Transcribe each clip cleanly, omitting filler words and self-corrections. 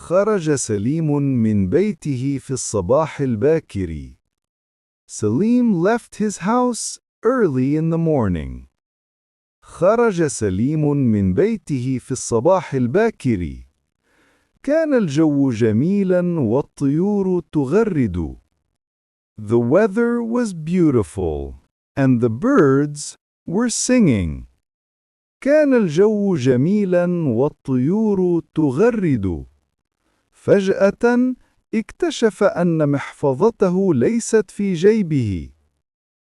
خرج سليم من بيته في الصباح الباكر. Salim left his house early in the morning. خرج سليم من بيته في الصباح الباكر. كان الجو جميلاً والطيور تغرد. The weather was beautiful, and the birds were singing. كان الجو جميلاً والطيور تغرد. فجأة اكتشف أن محفظته ليست في جيبه.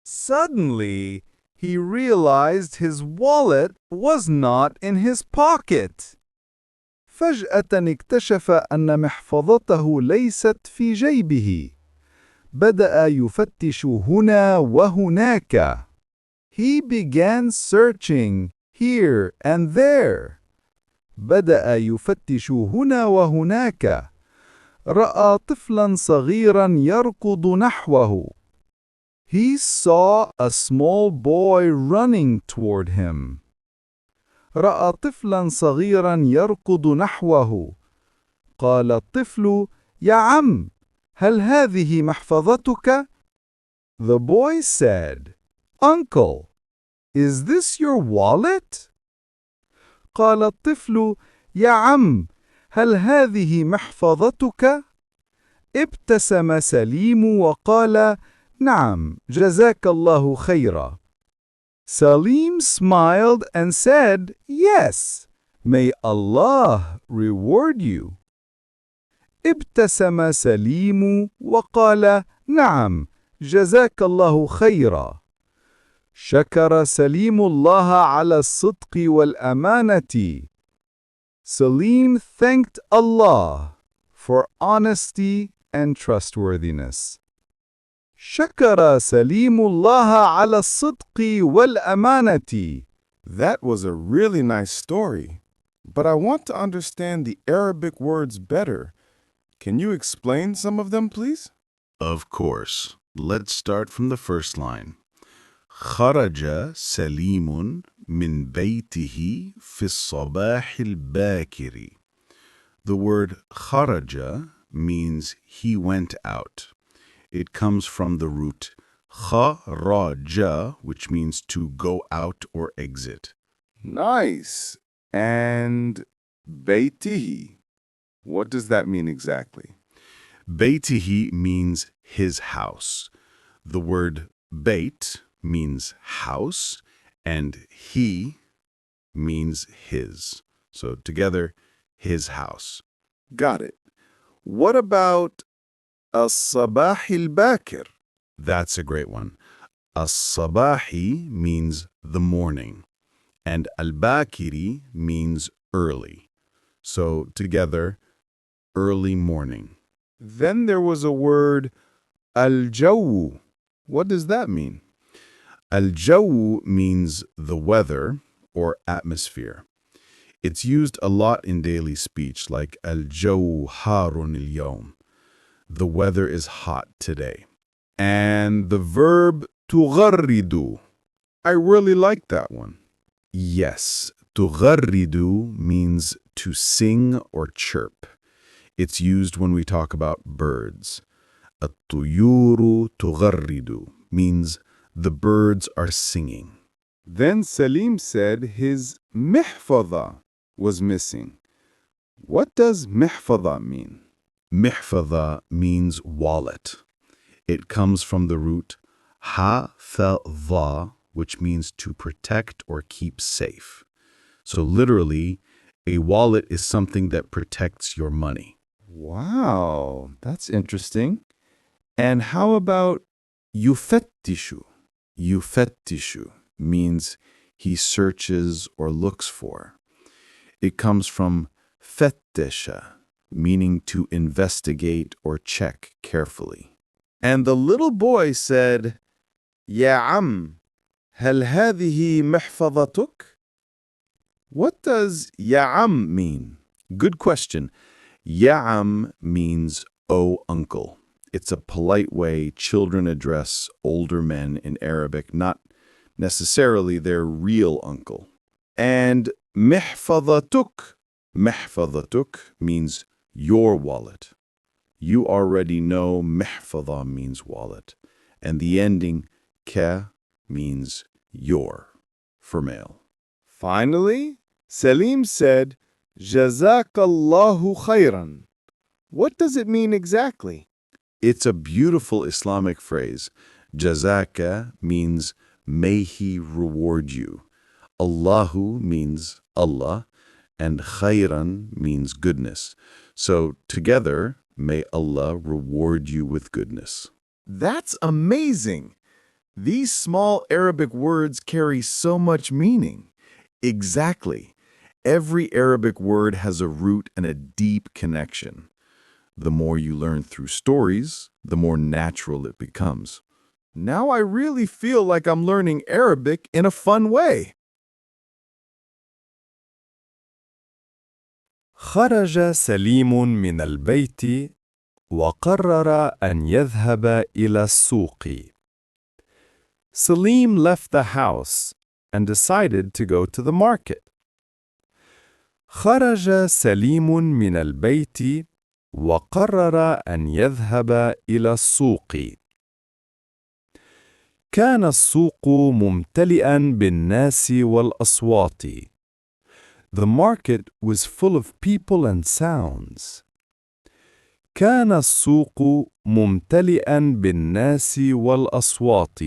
Suddenly, he realized his wallet was not in his pocket. فجأة اكتشف أن محفظته ليست في جيبه. بدأ يفتش هنا وهناك. He began searching here and there. بدأ يفتش هنا وهناك. رأى طفلاً صغيراً يركض نحوه. He saw a small boy running toward him. رأى طفلاً صغيراً يركض نحوه. قال الطفل: يا عم، هل هذه محفظتك؟ The boy said, Uncle, is this your wallet? قال الطفل: يا عم، هل هذه محفظتك؟ ابتسم سليم وقال: نعم، جزاك الله خيرا. Salim smiled and said, Yes, may Allah reward you. ابتسم سليم وقال: نعم، جزاك الله خيرا. شكر سليم الله على الصدق والأمانة. Salim thanked Allah for honesty and trustworthiness. شكر سليم الله على الصدق والأمانة. That was a really nice story, but I want to understand the Arabic words better. Can you explain some of them, please? Of course. Let's start from the first line. خرج سليم من بيته في الصباح الباكر. The word خرج means he went out. It comes from the root خرج, which means to go out or exit. Nice. And بيته, what does that mean exactly? بيته means his house. The word beit means house, and he means his. So together, his house. Got it. What about الصباح الباكر? That's a great one. As-sabahi means the morning, and al-bakiri means early. So together, early morning. Then there was a word al-jawu. What does that mean? Al-jawu means the weather or atmosphere. It's used a lot in daily speech, like al-jawu harun al-yawm. The weather is hot today. And the verb تغرد. I really like that one. Yes, تغرد means to sing or chirp. It's used when we talk about birds. الطيور تغرد means the birds are singing. Then Salim said his محفظة was missing. What does محفظة mean? محفظة means wallet. It comes from the root حفظ, which means to protect or keep safe. So literally, a wallet is something that protects your money. Wow, that's interesting. And how about يفتش? يفتش means he searches or looks for. It comes from فتش, meaning to investigate or check carefully. And the little boy said, يا عم, هل هذه محفظتك? What does يا عم mean? Good question. Ya am means, oh uncle. It's a polite way children address older men in Arabic, not necessarily their real uncle. And محفظتك Mahfadhatuk means your wallet. You already know محفظة means wallet, and the ending ka means your for male. Finally, Salim said, Jazakallahu khairan. What does it mean exactly? It's a beautiful Islamic phrase. Jazaka means may he reward you. Allahu means Allah, and khairan means goodness. So together, may Allah reward you with goodness. That's amazing. These small Arabic words carry so much meaning. Exactly. Every Arabic word has a root and a deep connection. The more you learn through stories, the more natural it becomes. Now I really feel like I'm learning Arabic in a fun way. خرج سليم من البيت وقرر أن يذهب إلى السوق. Salim left the house and decided to go to the market. خرج سليم من البيت وقرر أن يذهب إلى السوق. كان السوق ممتلئاً بالناس والأصوات. The market was full of people and sounds. كان السوق ممتلئاً بالناس والأصوات.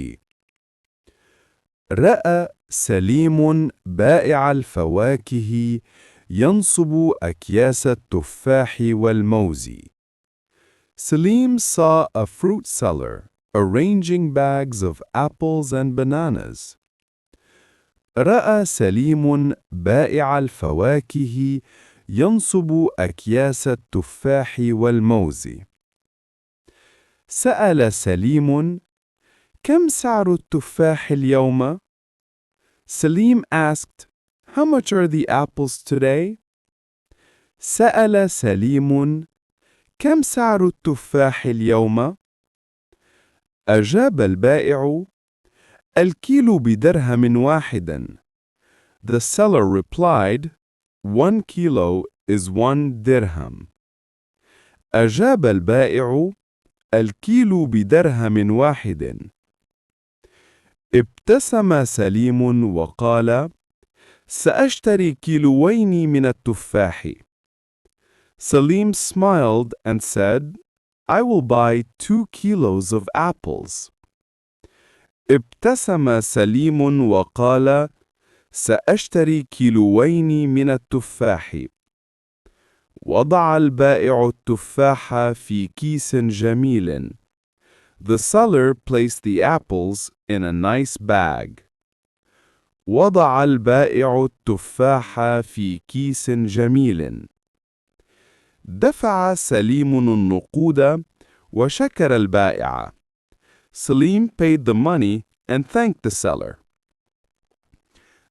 رأى سليم بائع الفواكه ينصب أكياس التفاح والموز. Salim saw a fruit seller arranging bags of apples and bananas. رأى سليم بائع الفواكه ينصب أكياس التفاح والموز. سأل سليم: كم سعر التفاح اليوم؟ Salim asked, how much are the apples today? سأل سليم: كم سعر التفاح اليوم؟ أجاب البائع: الكيلو بدرهم واحد. The seller replied, 1 kilo is 1 dirham. أجاب البائع: الكيلو بدرهم واحد. ابتسم سليم وقال: سأشتري كيلوين من التفاح. Salim smiled and said, I will buy 2 kilos of apples. ابتسم سليم وقال: سأشتري كيلوين من التفاح. وضع البائع التفاح في كيس جميل. The seller placed the apples in a nice bag. وضع البائع التفاح في كيس جميل. دفع سليم النقود وشكر البائع. Salim paid the money and thanked the seller.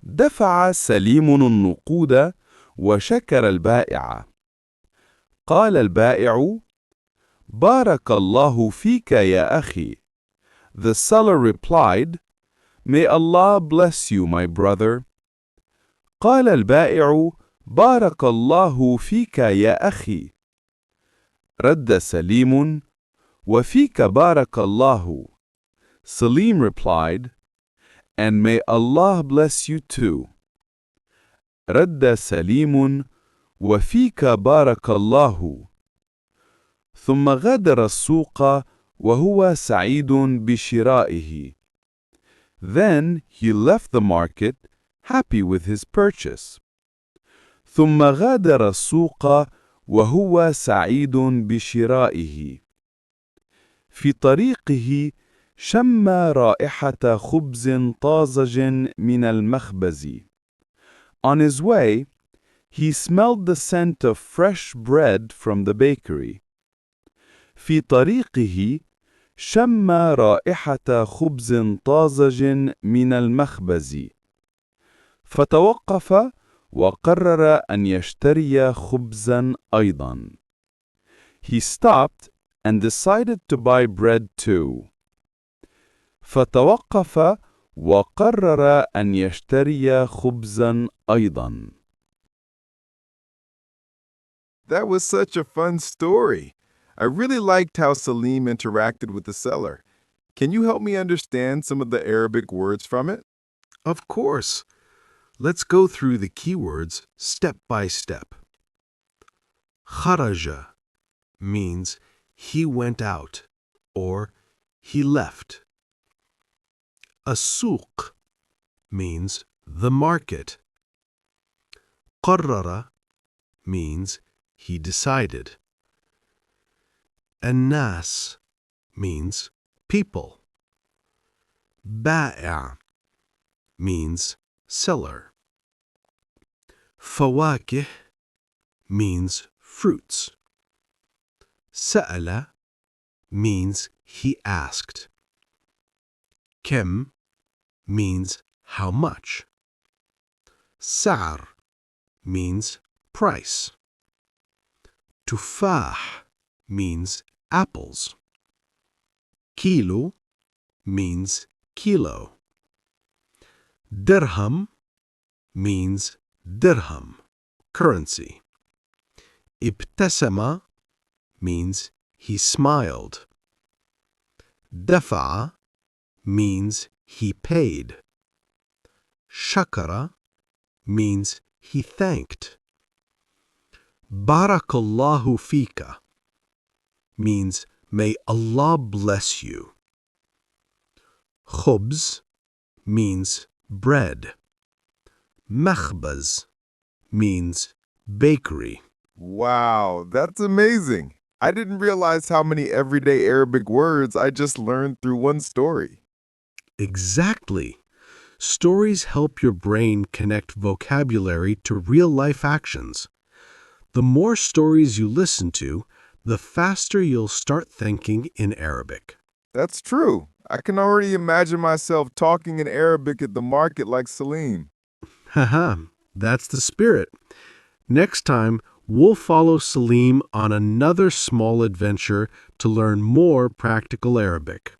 دفع سليم النقود وشكر البائع. قال البائع: بارك الله فيك يا أخي. The seller replied, May Allah bless you, my brother. قال البائع: بارك الله فيك يا أخي. رد سليم: وفيك بارك الله. Salim replied, And may Allah bless you too. رد سليم: وفيك بارك الله. ثم غادر السوق وهو سعيد بشرائه. Then he left the market, happy with his purchase. ثم غادر السوق وهو سعيد بشرائه. في طريقه شم رائحة خبز طازج من المخبز. On his way, he smelled the scent of fresh bread from the bakery. في طريقه شم رائحة خبز طازج من المخبز. فتوقف وقرر أن يشتري خبزا أيضا. He stopped and decided to buy bread too. فتوقف وقرر أن يشتري خبزا أيضا. That was such a fun story. I really liked how Salim interacted with the seller. Can you help me understand some of the Arabic words from it? Of course. Let's go through the keywords step by step. Kharaja means he went out or he left. As-suq means the market. Qarrara means he decided. An-nas means people. Ba'i' means seller. Fawakih means fruits. Sa'ala means he asked. Kem means how much. Sa'ar means price. Tufah means apples. Kilo means kilo. Dirham means dirham, currency. Ibtasama means he smiled. Dafa'a means he paid. Shakara means he thanked. Barakallahu fika means may Allah bless you. Khubz means bread. Makhbaz means bakery. Wow, that's amazing. I didn't realize how many everyday Arabic words I just learned through one story. Exactly. Stories help your brain connect vocabulary to real-life actions. The more stories you listen to, the faster you'll start thinking in Arabic. That's true. I can already imagine myself talking in Arabic at the market like Salim. Haha, that's the spirit. Next time, we'll follow Salim on another small adventure to learn more practical Arabic.